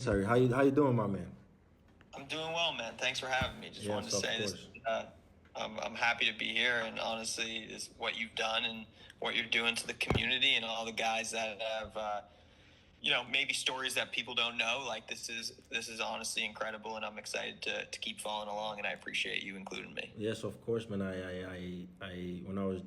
Sorry, how you doing, my man? I'm doing well, man. Thanks for having me. Just wanted to Yes, of say this. course. I'm happy to be here, and honestly, is what you've done and what you're doing to the community and all the guys that have, maybe stories that people don't know. Like this is honestly incredible, and I'm excited to keep following along. And I appreciate you including me. Yes, of course, man. When I was,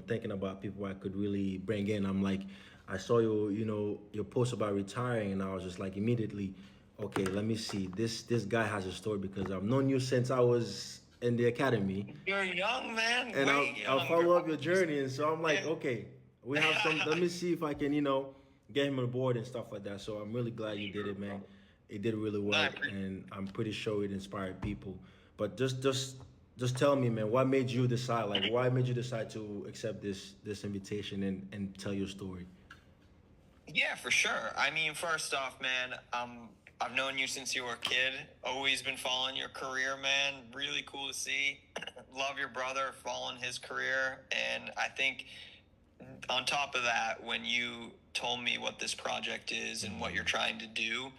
thinking about people I could really bring in, I'm like, I saw your post about retiring, and I was just like immediately, okay, let me see. This guy has a story because I've known you since I was in the academy, You're young, man. and Way I'll younger. follow up your journey, and so I'm like, Yeah. okay, we have some. Let me see if I can, get him on board and stuff like that. So I'm really glad you did Sure, it, man. bro. It did really No, I well, appreciate. and I'm pretty sure it inspired people. But just tell me, man, what made you decide? Like, why made you decide to accept this invitation and tell your story? Yeah, for sure. I mean, first off, man, I've known you since you were a kid. Always been following your career, man. Really cool to see. Love your brother following his career. And I think on top of that, when you told me what this project is and what you're trying to do,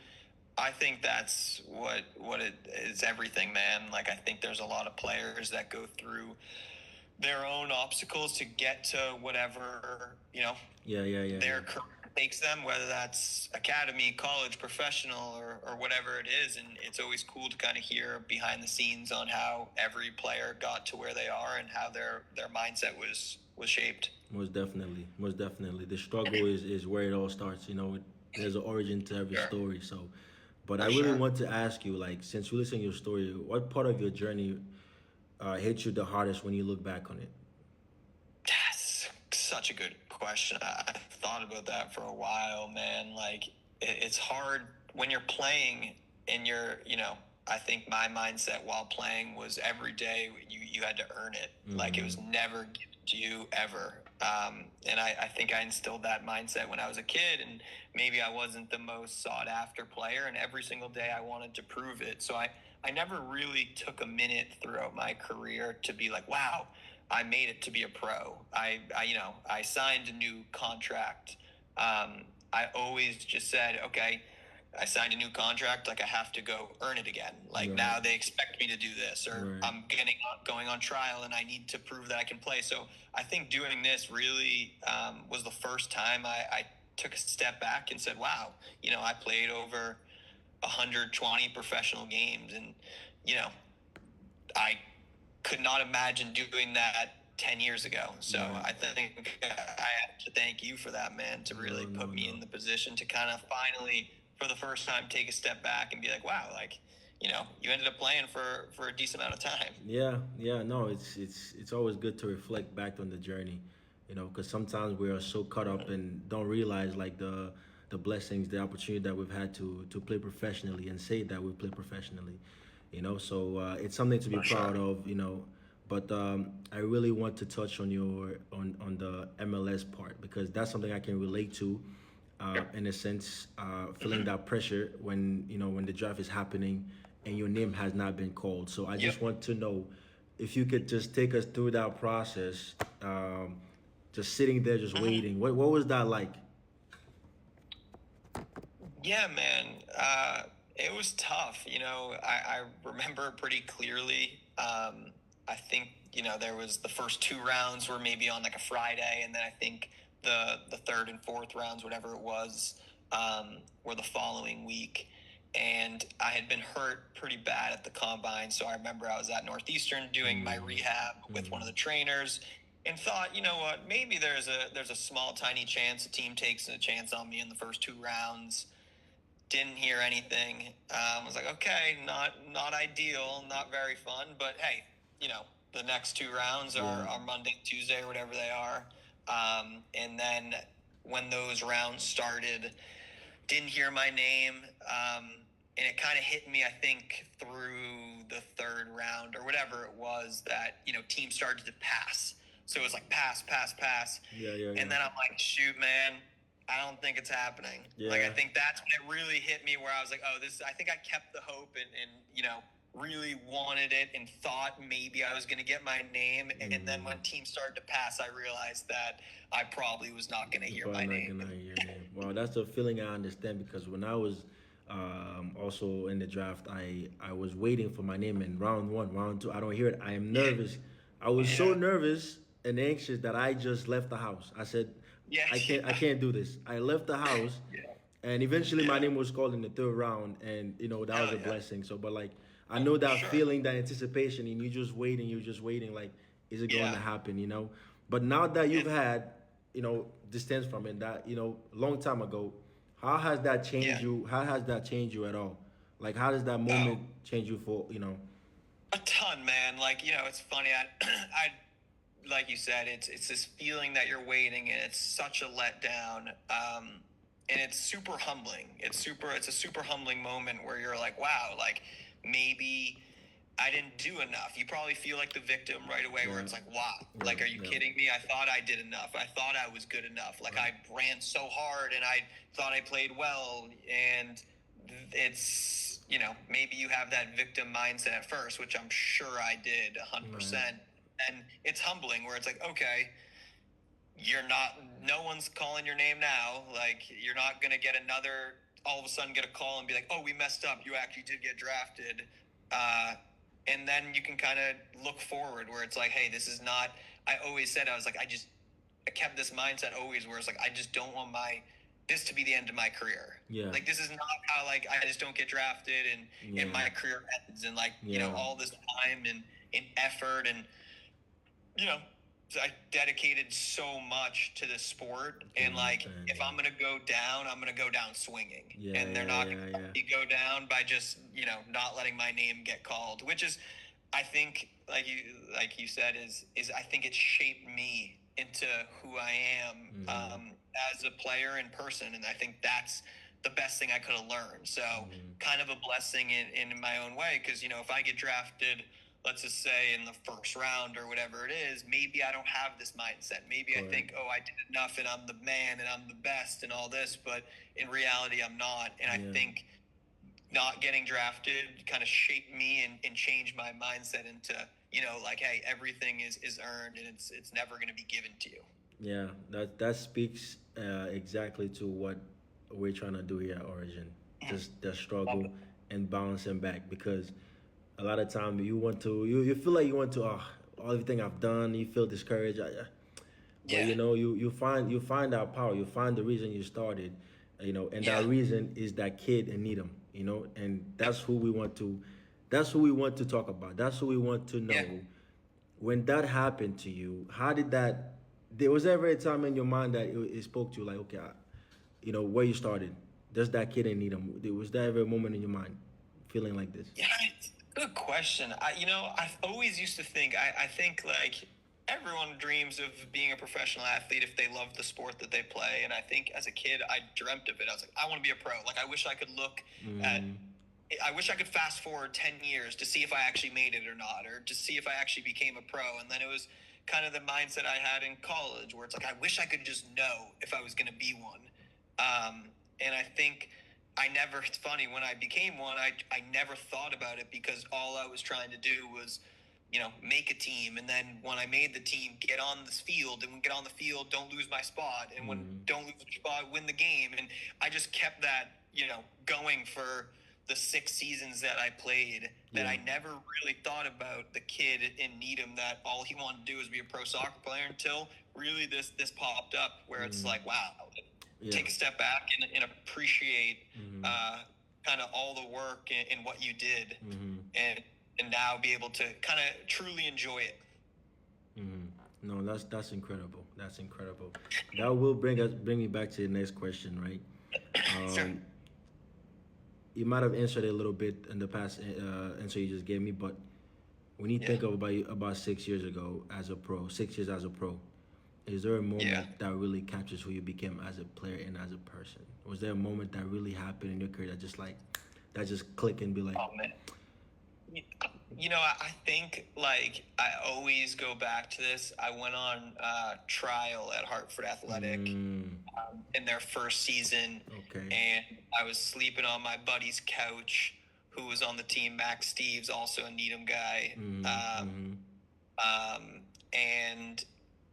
I think that's what it is everything, man. Like I think there's a lot of players that go through their own obstacles to get to whatever, Yeah, yeah, yeah, their yeah. career takes them, whether that's academy, college, professional, or whatever it is. And it's always cool to kind of hear behind the scenes on how every player got to where they are and how their mindset was shaped. Most definitely. The struggle is where it all starts. There's an origin to every Sure, story. So, but I for really sure. want to ask you, like, since you listen to your story, what part of your journey hit you the hardest when you look back on it? That's such a good question. I thought about that for a while, man. Like it's hard when you're playing and I think my mindset while playing was every day you had to earn it. Like it was never given to you ever. And I think I instilled that mindset when I was a kid, and maybe I wasn't the most sought after player, and every single day I wanted to prove it. So I never really took a minute throughout my career to be like, wow, I made it to be a pro. I signed a new contract. I always just said, okay, I signed a new contract. Like I have to go earn it again. Like Right, now they expect me to do this, or right. I'm going on trial, and I need to prove that I can play. So I think doing this really was the first time I took a step back and said, wow, I played over 120 professional games, and you know, I could not imagine doing that 10 years ago. So Right. I think I have to thank you for that, man, to No, really put no, me in no. the position to kind of finally, for the first time, take a step back and be like, wow, like, you ended up playing for a decent amount of time. Yeah, yeah, no, it's always good to reflect back on the journey, because sometimes we are so caught up and don't realize like the blessings, the opportunity that we've had to play professionally and say that we play professionally, So it's something to be For proud sure. of. But I really want to touch on on the MLS part because that's something I can relate to, in a sense, feeling that pressure when the draft is happening and your name has not been called. So I just Yep. want to know if you could just take us through that process, just sitting there, just Mhm. waiting. What was that like? Yeah, man. It was tough. I remember pretty clearly. I think, there was the first two rounds were maybe on like a Friday, and then I think the third and fourth rounds, whatever it was, were the following week. And I had been hurt pretty bad at the combine. So I remember I was at Northeastern doing my rehab with one of the trainers and thought, you know what, maybe there's a small, tiny chance a team takes a chance on me in the first two rounds. Didn't hear anything. Was like, okay, not ideal, not very fun, but hey, the next two rounds Yeah. are Monday, Tuesday, or whatever they are. And then when those rounds started, didn't hear my name. And it kind of hit me, I think, through the third round or whatever it was that, teams started to pass. So it was like pass, pass, pass. Yeah, yeah, And yeah. then I'm like, shoot, man, I don't think it's happening. Like, I Yeah. think that's when it really hit me where I was like, oh, I think I kept the hope and really wanted it and thought maybe I was going to get my name. And then when teams started to pass, I realized that I probably was not going to You're hear probably my not name. gonna hear your name. Well, that's a feeling I understand because when Also in the draft, I was waiting for my name in round one, round two. I don't hear it. I am nervous. I was so Yeah. nervous and anxious that I just left the house. I said, Yeah. I can't do this. I left the house, Yeah. and eventually my Yeah. name was called in the third round, and that was Hell a yeah. blessing. So, but like I know For that sure. feeling, that anticipation, and you're just waiting, like, is it going to Yeah. happen? But now that you've And had, distance from it, that long time ago, how has that changed yeah. you? How has that changed you at all? Like, how does that Oh, moment change you for? a ton, man. Like, it's funny. I like you said, it's this feeling that you're waiting, and it's such a letdown. And it's super humbling. It's a super humbling moment where you're like, wow, like maybe I didn't do enough. You probably feel like the victim right away, where Yeah, it's like, wow, yeah, like, are you yeah. kidding me? I thought I did enough. I thought I was good enough. Like, I ran so hard, and I thought I played well. And it's, maybe you have that victim mindset at first, which I'm sure I did 100%. And it's humbling, where it's like, okay, no one's calling your name now. Like, you're not going to get all of a sudden get a call and be like, oh, we messed up. You actually did get drafted. And then you can kind of look forward, where it's like, hey, this is not, I always said, I was like, I kept this mindset always, where it's like, I just don't want this to be the end of my career. Yeah. Like, this is not how, like, I just don't get drafted and my career ends, and like, all this time and effort, and, I dedicated so much to the sport, and like, if I'm gonna go down, I'm gonna go down swinging, and they're not gonna let me go down by just not letting my name get called, which is, I think, like you said, is I think it shaped me into who I am as a player in person, and I think that's the best thing I could have learned. So kind of a blessing in my own way, because if I get drafted, let's just say in the first round or whatever it is, maybe I don't have this mindset. Maybe I think, oh, I did enough and I'm the man and I'm the best and all this, but in reality, I'm not. And I think not getting drafted kind of shaped me and changed my mindset into, like, hey, everything is earned, and it's never going to be given to you. Yeah, that speaks exactly to what we're trying to do here at Origin. Just the struggle and bouncing back, because a lot of time you feel like you want to everything I've done, you feel discouraged. But you find that power, you find the reason you started, and that reason is that kid in Needham, and that's who we want to talk about. That's who we want to know. Yeah. When that happened to you, how did that? There was ever a time in your mind that it spoke to you, like, okay, where you started. There's that kid in Needham. Was there ever a moment in your mind feeling like this? Yeah, it's a good question. I've always used to think, I think, like, everyone dreams of being a professional athlete if they love the sport that they play. And I think as a kid, I dreamt of it. I was like, I want to be a pro. Like, I wish I could I wish I could fast forward 10 years to see if I actually made it or not, or to see if I actually became a pro. And then it was kind of the mindset I had in college, where it's like, I wish I could just know if I was going to be one. And I think it's funny, when I became one, I never thought about it, because all I was trying to do was, make a team. And then when I made the team, get on this field, and when get on the field, don't lose my spot. And when don't lose the spot, win the game. And I just kept that, going for the 6 seasons that I played, that I never really thought about the kid in Needham that all he wanted to do was be a pro soccer player, until really this popped up, where it's like, wow, take a step back and appreciate kind of all the work and what you did, and now be able to kind of truly enjoy it. No, that's incredible. That's incredible. That will bring me back to the next question, right? Sure. You might have answered it a little bit in the past answer you just gave me, but when you think of about 6 years ago as a pro, 6 years as a pro, is there a moment that really captures who you became as a player and as a person? Was there a moment that really happened in your career that just click and be like, oh man, I think, like, I always go back to this. I went on trial at Hartford Athletic in their first season, and I was sleeping on my buddy's couch, who was on the team, Max Steves, also a Needham guy. And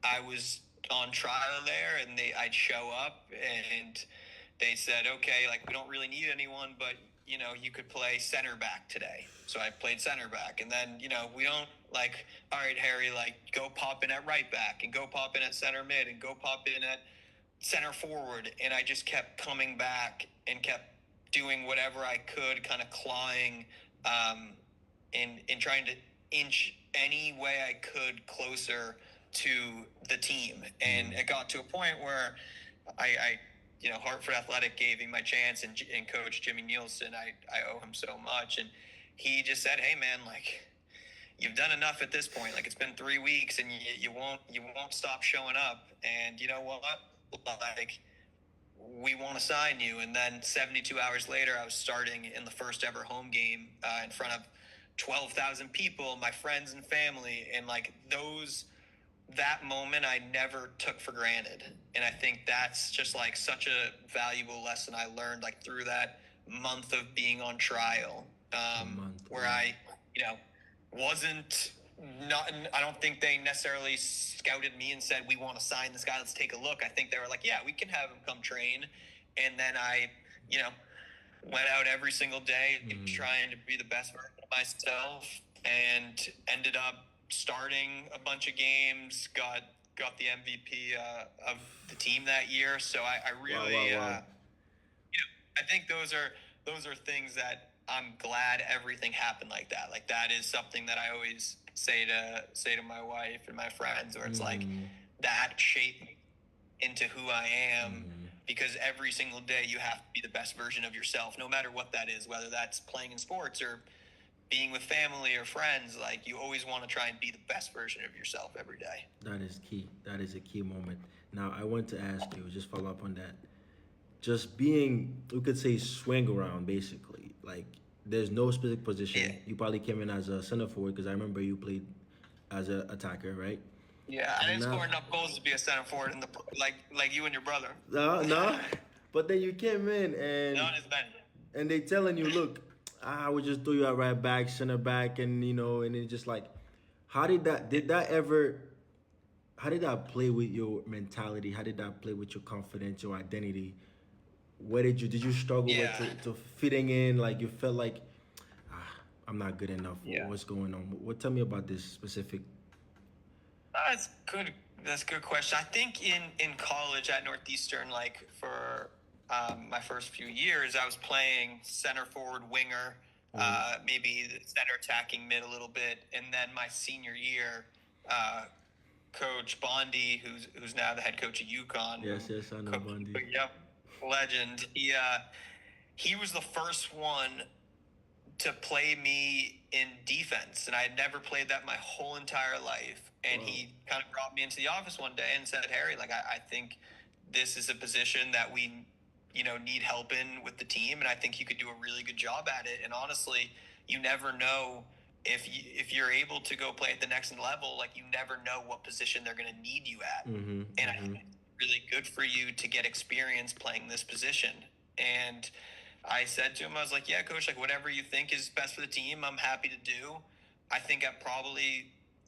I was on trial there, and I'd show up, and they said, okay, like we don't really need anyone, but you know, you could play center back today. So I played center back. And then, you know, we don't like, all right, Harry, like go pop in at right back and go pop in at center mid and go pop in at center forward. And I just kept coming back and kept doing whatever I could, kind of clawing and trying to inch any way I could closer to the team. And it got to a point where I you know, Hartford Athletic gave me my chance, and Coach Jimmy Nielsen, I owe him so much. And he just said, hey man, like you've done enough at this point. Like it's been 3 weeks and you won't stop showing up. And you know what? Like we want to sign you. And then 72 hours later, I was starting in the first ever home game in front of 12,000 people, my friends and family. And like that moment I never took for granted. And I think that's just like such a valuable lesson I learned like through that month of being on trial, where I, you know, I don't think they necessarily scouted me and said, we want to sign this guy, let's take a look. I think they were like, yeah, we can have him come train. And then I, you know, went out every single day trying to be the best version of myself, and ended up starting a bunch of games, got the MVP of the team that year. So I really, you know, I think those are things that I'm glad everything happened like that. Like that is something that I always say to my wife and my friends, where it's like that shaped me into who I am. Because every single day you have to be the best version of yourself, no matter what that is, whether that's playing in sports or being with family or friends. Like you always want to try and be the best version of yourself every day. That is key. That is a key moment. Now, I want to ask you, just follow up on that. Just being, we could say, swing around, basically. Like, there's no specific position. Yeah. You probably came in as a center forward, because I remember you played as an attacker, right? Yeah, I didn't score enough goals to be a center forward like you and your brother. No. But then you came in and they telling you, look, I would just throw you at right back, center back, and you know, and it's just like, how did that play with your mentality? How did that play with your confidence, your identity? Where did you struggle with to fitting in? Like you felt like, I'm not good enough. Yeah. What's going on? Tell me about this specific. That's good. That's a good question. I think in college at Northeastern, like for my first few years, I was playing center forward, winger, maybe center attacking mid a little bit, and then my senior year, Coach Bondi, who's now the head coach of UConn. Yes, I know Bondi. Yep, legend. He was the first one to play me in defense, and I had never played that my whole entire life. And he kind of brought me into the office one day and said, Harry, like I think this is a position that we, you know, need help in with the team, and I think you could do a really good job at it. And honestly, you never know if you're able to go play at the next level. Like you never know what position they're going to need you at. And I think it's really good for you to get experience playing this position. And I said to him, I was like, yeah, coach, like whatever you think is best for the team, I'm happy to do. I think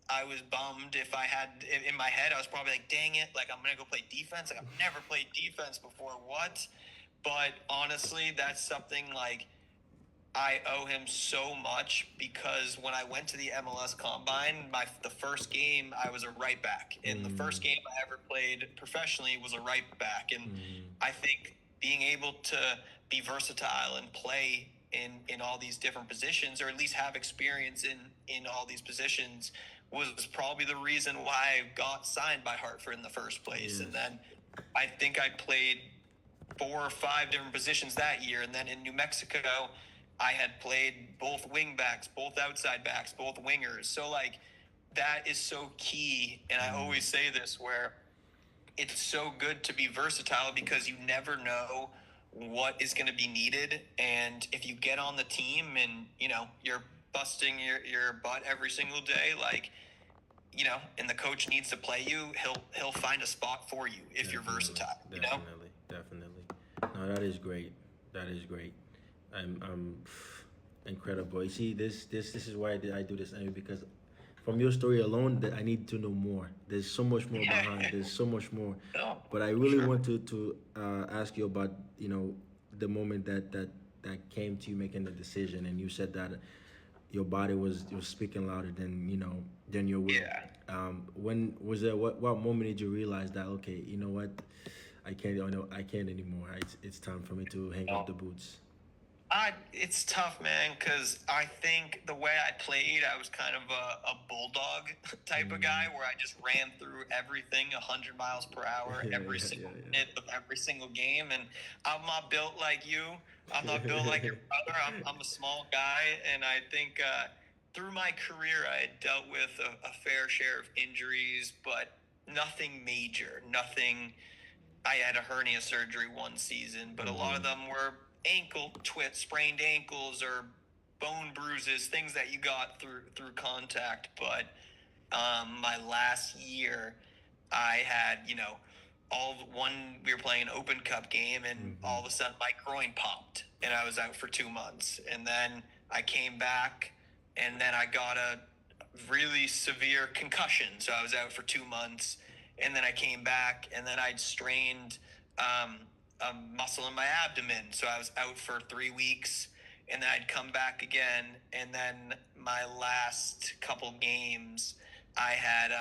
I was bummed if I had, in my head, I was probably like, dang it, like I'm going to go play defense. Like I've never played defense before. What? But honestly, that's something like I owe him so much, because when I went to the MLS Combine, the first game I was a right back. And the first game I ever played professionally was a right back. And I think being able to be versatile and play in all these different positions, or at least have experience in all these positions, was probably the reason why I got signed by Hartford in the first place. And then I think I played 4 or 5 different positions that year. And then in New Mexico, I had played both wing backs, both outside backs, both wingers. So like that is so key. And I always say this, where it's so good to be versatile, because you never know what is going to be needed. And if you get on the team and, you know, you're busting your butt every single day, like, you know, and the coach needs to play you, he'll find a spot for you if you're versatile. Definitely. No, that is great. I'm incredible. You see, this is why I do this, because from your story alone that I need to know more. There's so much more behind. There's so much more. No, But I for really sure. want to ask you about the moment that came to you making the decision, and you said that your body was speaking louder than than your will. Yeah. When was there? What moment did you realize that okay, you know what, I can't. I can't anymore. It's time for me to hang up No. the boots. It's tough, man, because I think the way I played, I was kind of a bulldog type of guy where I just ran through everything 100 miles per hour Yeah, every yeah, single yeah, minute of every single game. And I'm not built like you. I'm not built like your brother. I'm a small guy. And I think through my career, I had dealt with a fair share of injuries, but nothing major. Nothing. I had a hernia surgery one season, but a lot of them were sprained ankles or bone bruises, things that you got through contact. But my last year, I had we were playing an Open Cup game, and all of a sudden my groin popped, and I was out for 2 months, and then I came back, and then I got a really severe concussion, so I was out for 2 months, and then I came back, and then I'd strained a muscle in my abdomen, so I was out for 3 weeks, and then I'd come back again, and then my last couple games, I had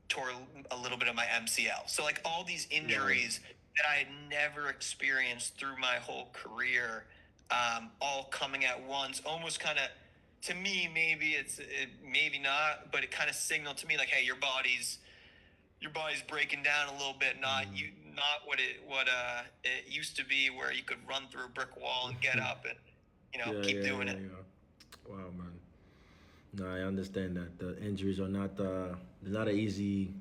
tore a little bit of my MCL. So like all these injuries that I had never experienced through my whole career, all coming at once, almost kind of, to me, maybe not, but it kind of signaled to me like, hey, your body's breaking down a little bit, not what it used to be, where you could run through a brick wall and get up and keep doing it. Wow, man. No, I understand that the injuries are not they're not an easy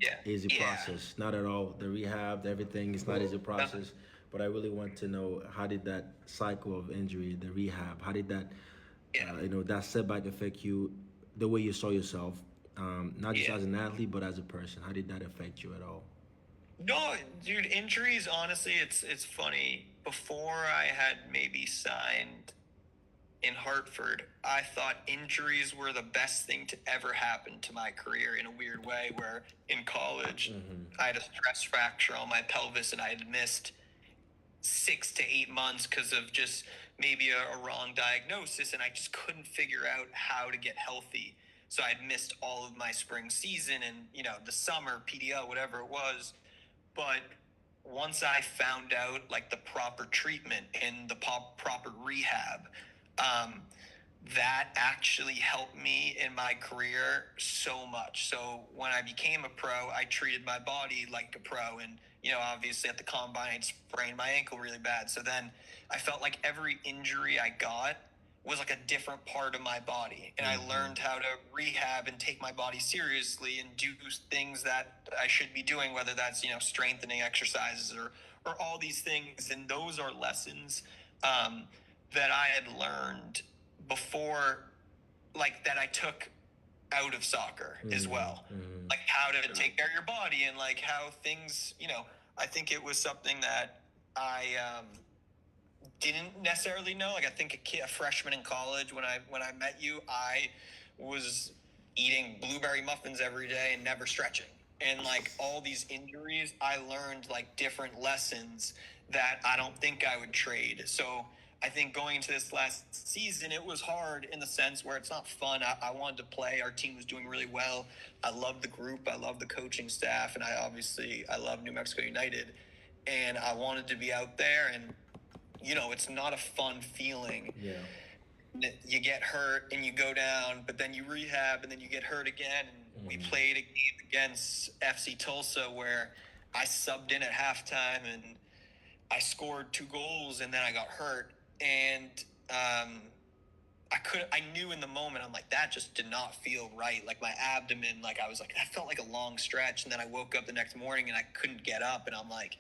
process. Not at all. The rehab, everything is not easy process. But I really want to know, how did that cycle of injury, the rehab, how did that that setback affect you, the way you saw yourself, not just as an athlete but as a person? How did that affect you at all? No, dude, injuries, honestly, it's funny. Before I had maybe signed in Hartford, I thought injuries were the best thing to ever happen to my career in a weird way, where in college, I had a stress fracture on my pelvis and I had missed 6 to 8 months because of just maybe a wrong diagnosis, and I just couldn't figure out how to get healthy. So I'd missed all of my spring season and the summer PDL, whatever it was. But once I found out like the proper treatment and the proper rehab, that actually helped me in my career so much. So when I became a pro, I treated my body like a pro, and obviously at the combine, I sprained my ankle really bad. So then I felt like every injury I got was like a different part of my body, and I learned how to rehab and take my body seriously and do things that I should be doing, whether that's strengthening exercises or all these things. And those are lessons that I had learned before, like that I took out of soccer as well, like how to take care of your body and like how things, I think it was something that I didn't necessarily know. Like I think a freshman in college, when I met you, I was eating blueberry muffins every day and never stretching. And like all these injuries, I learned like different lessons that I don't think I would trade. So I think going into this last season, it was hard in the sense where it's not fun. I wanted to play. Our team was doing really well. I loved the group. I loved the coaching staff. And I love New Mexico United. And I wanted to be out there. And, it's not a fun feeling. Yeah. You get hurt and you go down, but then you rehab and then you get hurt again. And we played a game against FC Tulsa where I subbed in at halftime and I scored 2 goals and then I got hurt. And I knew in the moment, I'm like, that just did not feel right. Like my abdomen, like I was like, that felt like a long stretch. And then I woke up the next morning and I couldn't get up. And I'm like,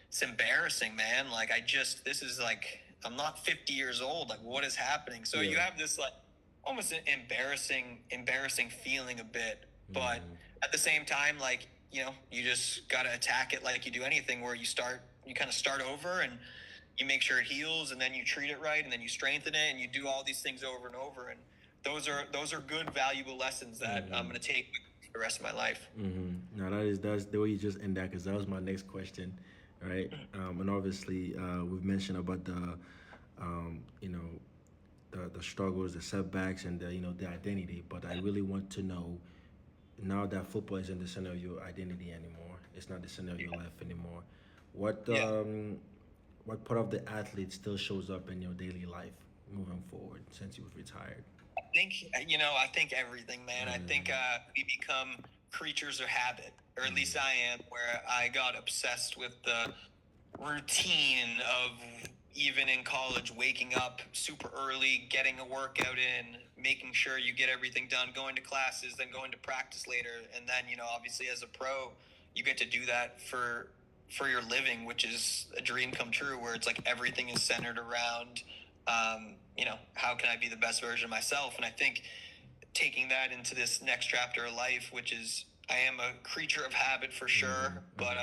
it's embarrassing, man. Like this is like, I'm not 50 years old. Like what is happening? So you have this like almost an embarrassing feeling a bit. But at the same time, like, you just got to attack it like you do anything, where you kind of start over and you make sure it heals, and then you treat it right, and then you strengthen it, and you do all these things over and over. And those are good, valuable lessons that I'm going to take with me for the rest of my life. Now that's the way you just end that, because that was my next question, right? And obviously we've mentioned about the you know, the struggles, the setbacks, and the, you know, the identity. But I really want to know, now that football isn't the center of your identity anymore, it's not the center of your life anymore. What Yeah. what part of the athlete still shows up in your daily life moving forward since you've retired? I think, I think everything, man. I think we become creatures of habit, or at least I am, where I got obsessed with the routine of, even in college, waking up super early, getting a workout in, making sure you get everything done, going to classes, then going to practice later, and then, obviously as a pro, you get to do that for your living, which is a dream come true, where it's like everything is centered around, how can I be the best version of myself? And I think taking that into this next chapter of life, which is, I am a creature of habit for sure, but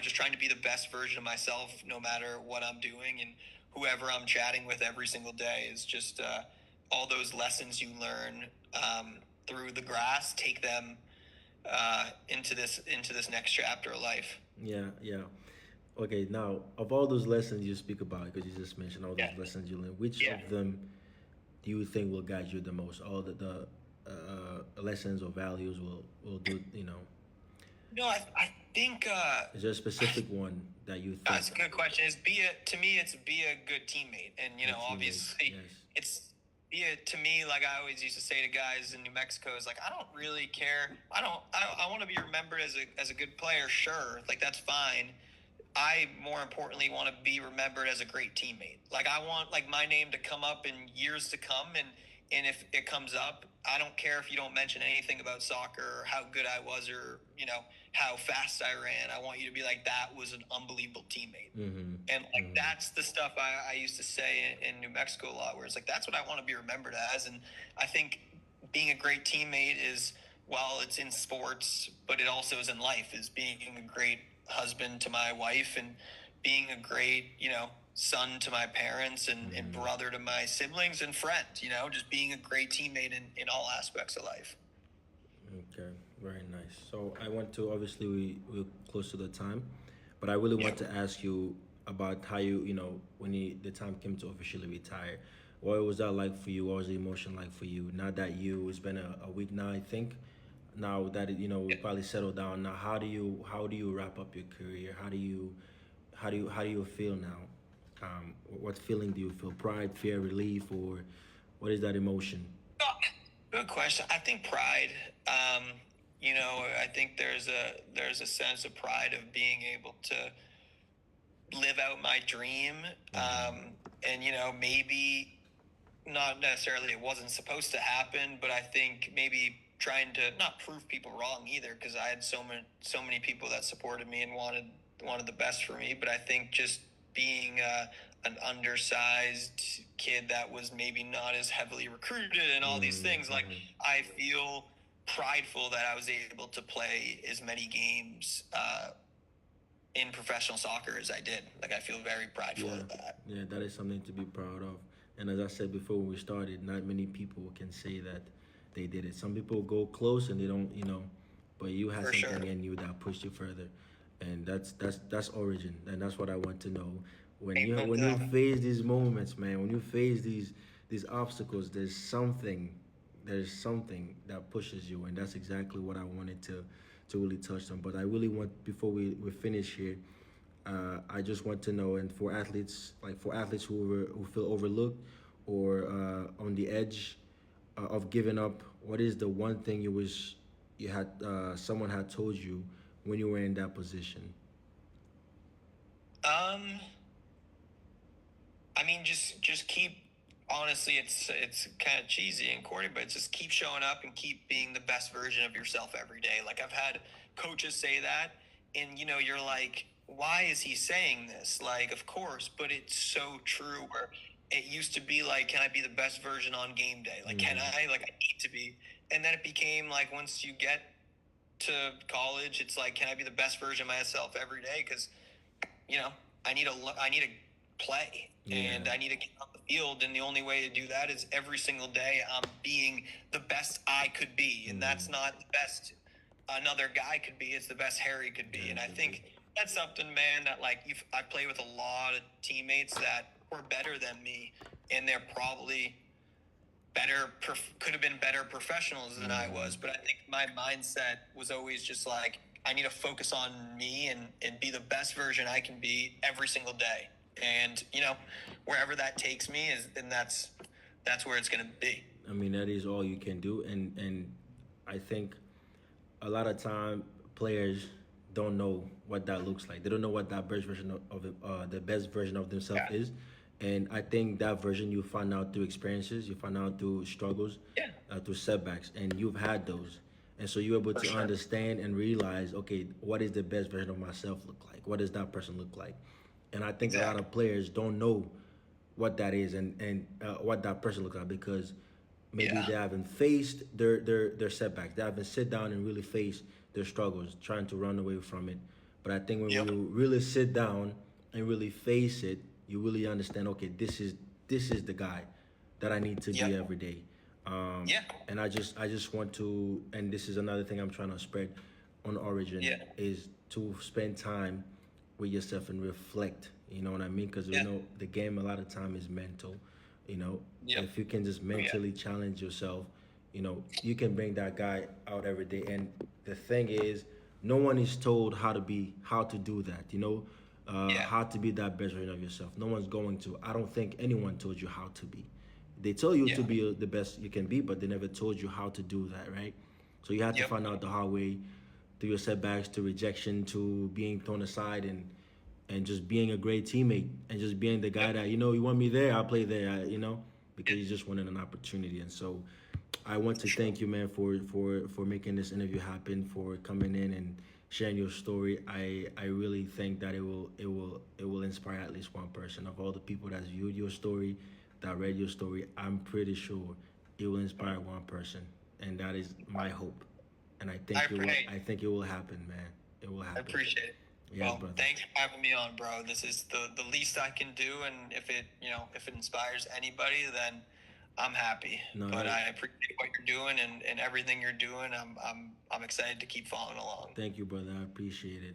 just trying to be the best version of myself no matter what I'm doing, and whoever I'm chatting with every single day is just all those lessons you learn through the grass. Take them into this next chapter of life. Yeah, yeah. Okay, now of all those lessons you speak about, because you just mentioned all those lessons you learned, which of them do you think will guide you the most? All the lessons or values will do, you know? No, I think Is there a specific one that you think? that's a good question. To me, it's be a good teammate, and obviously, Yes. it's to me, like I always used to say to guys in New Mexico, is like, I don't really care. I want to be remembered as a good player, sure, like that's fine. I more importantly want to be remembered as a great teammate. Like I want like my name to come up in years to come, and if it comes up, I don't care if you don't mention anything about soccer or how good I was, or how fast I ran. I want you to be like, that was an unbelievable teammate. And like that's the stuff I used to say in New Mexico a lot, where it's like, that's what I want to be remembered as. And I think being a great teammate is, while it's in sports, but it also is in life, is being a great husband to my wife, and being a great son to my parents, and brother to my siblings, and friend, just being a great teammate in all aspects of life. Okay, very nice. So I want to, obviously we're close to the time, but I really want to ask you about how when the time came to officially retire. What was that like for you? What was the emotion like for you? Now that it's been a week now, I think. Now that we probably settled down. Now, how do you wrap up your career? How do you feel now? What feeling do you feel? Pride, fear, relief, or what is that emotion? Good question. I think pride. I think there's a sense of pride of being able to live out my dream, and maybe not necessarily it wasn't supposed to happen, but I think maybe trying to not prove people wrong either, because I had so many people that supported me and wanted the best for me. But I think just being an undersized kid that was maybe not as heavily recruited and all these things, like I feel prideful that I was able to play as many games in professional soccer as I did. Like I feel very prideful of that. Yeah, that is something to be proud of. And as I said before when we started, not many people can say that they did it. Some people go close and they don't, but you had something in you that pushed you further, and that's origin, and that's what I want to know. When you face these moments, man, when you face these obstacles, there's something that pushes you, and that's exactly what I wanted to really touch on. But I really want, before we finish here, I just want to know, and for athletes who feel overlooked or on the edge of giving up, what is the one thing you wish you had someone had told you when you were in that position? I mean, just keep. Honestly, it's kind of cheesy and corny, but just keep showing up and keep being the best version of yourself every day. Like I've had coaches say that, and you're like, why is he saying this? Like, of course, but it's so true. Where it used to be like, can I be the best version on game day? Like, can I? Like, I need to be. And then it became like, once you get to college, it's like, can I be the best version of myself every day? Because I need to play, and I need to get on the field, and the only way to do that is every single day I'm being the best I could be, and that's not the best another guy could be. It's the best Harry could be, and I think that's something, man, that like I play with a lot of teammates that were better than me, and they're probably could have been better professionals than I was. But I think my mindset was always just like, I need to focus on me and be the best version I can be every single day. And, you know, wherever that takes me then that's where it's going to be. I mean, that is all you can do. And I think a lot of time players don't know what that looks like. They don't know what that best version of it, the best version of themselves is. And I think that version you find out through experiences, you find out through struggles, through setbacks, and you've had those. And so you're able to understand and realize, okay, what is the best version of myself look like? What does that person look like? And I think a lot of players don't know what that is and what that person looks like, because maybe they haven't faced their setbacks. They haven't sit down and really face their struggles, trying to run away from it. But I think when you really sit down and really face it, you really understand, okay, this is the guy that I need to be every day. And I just want to, and this is another thing I'm trying to spread on Origin, is to spend time with yourself and reflect. You know what I mean? Because you know the game a lot of time is mental. You know, if you can just mentally challenge yourself, you know, you can bring that guy out every day. And the thing is, no one is told how to do that. You know. How to be that best version of yourself. No one's going to. I don't think anyone told you how to be. They tell you to be the best you can be, but they never told you how to do that, right? So you have to find out the hard way, through your setbacks, to rejection, to being thrown aside, and just being a great teammate, and just being the guy that, you know, you want me there, I'll play there, you know, because you just wanted an opportunity. And so I want to thank you, man, for making this interview happen, for coming in and sharing your story. I really think that it will inspire at least one person. Of all the people that's viewed your story, that read your story, I'm pretty sure it will inspire one person, and that is my hope. And I think it will happen, man. It will happen. I appreciate it. Yes, well, brother. Thanks for having me on, bro. This is the least I can do, and if it inspires anybody, then I'm happy. But I appreciate what you're doing and everything you're doing. I'm excited to keep following along. Thank you, brother. I appreciate it.